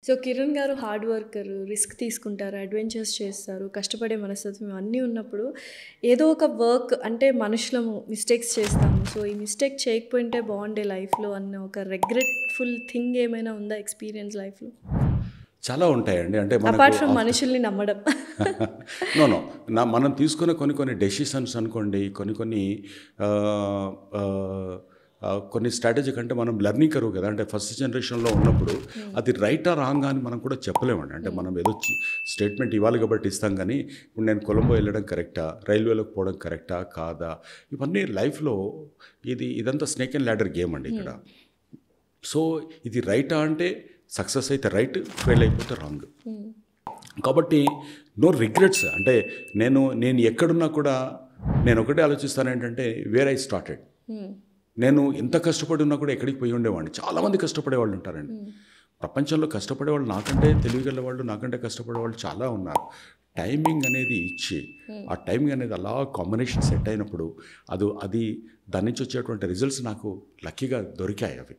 So Kiran గారు hard worker, risk తీసుకుంటారు, adventures చేస్తారు, కష్టపడే మనస్తత్వం అన్నీ ఉన్నప్పుడు ఏదో ఒక వర్క్ అంటే మనుషులము మిస్టేక్స్ చేస్తాము. సో ఈ మిస్టేక్ చేయకపోయింటే బాగుండే లైఫ్‌లో అన్న ఒక రిగ్రెట్‌ఫుల్ థింగ్ ఏమైనా ఉందా ఎక్స్‌పీరియన్స్ లైఫ్‌లో? చాలా ఉంటాయండి. అంటే మనకు అపార్ట్ ఫ్రమ్ మనుషుల్ని నమ్మడం. నో. నో. మనం తీసుకునే కొన్ని కొన్ని డెసిషన్స్ అనుకోండి, కొన్ని కొన్ని ఆహ్, ఆహ్, కొన్ని స్ట్రాటజీ కంటే మనం లెర్నింగ్ కర్వ్ కదా! అంటే ఫస్ట్ జనరేషన్‌లో ఉన్నప్పుడు అది రైటా రాంగా అని మనం కూడా చెప్పలేమండి. అంటే మనం ఏదో స్టేట్మెంట్ ఇవ్వాలి కాబట్టి ఇస్తాం కానీ, ఇప్పుడు నేను కొలంబో వెళ్ళడం కరెక్టా? రైల్వేలోకి పోవడం కరెక్టా? కాదా? ఇవన్నీ లైఫ్‌లో ఇదంతా స్నేక్ అండ్ ల్యాడర్ గేమ్ అండి ఇక్కడ. సో ఇది రైటా అంటే సక్సెస్ అయితే రైట్, ఫెయిల్ అయిపోతే రాంగ్. కాబట్టి నో రిగ్రెట్స్. అంటే నేను ఎక్కడున్నా కూడా నేను ఒకటే ఆలోచిస్తాను ఏంటంటే వేర్ ఐ స్టార్టెడ్. నేను ఎంత కష్టపడి ఉన్నా కూడా ఎక్కడికి పోయి ఉండేవాడిని. చాలామంది కష్టపడే వాళ్ళు ఉంటారండి. ప్రపంచంలో కష్టపడే వాళ్ళు నాకంటే తెలివిగల వాళ్ళు, నాకంటే కష్టపడే వాళ్ళు చాలా ఉన్నారు. టైమింగ్ అనేది ఇచ్చి ఆ టైమింగ్ అనేది అలా కాంబినేషన్ సెట్ అయినప్పుడు అది దాని నుంచి వచ్చేటువంటి రిజల్ట్స్ నాకు లక్కీగా దొరికాయి అవి.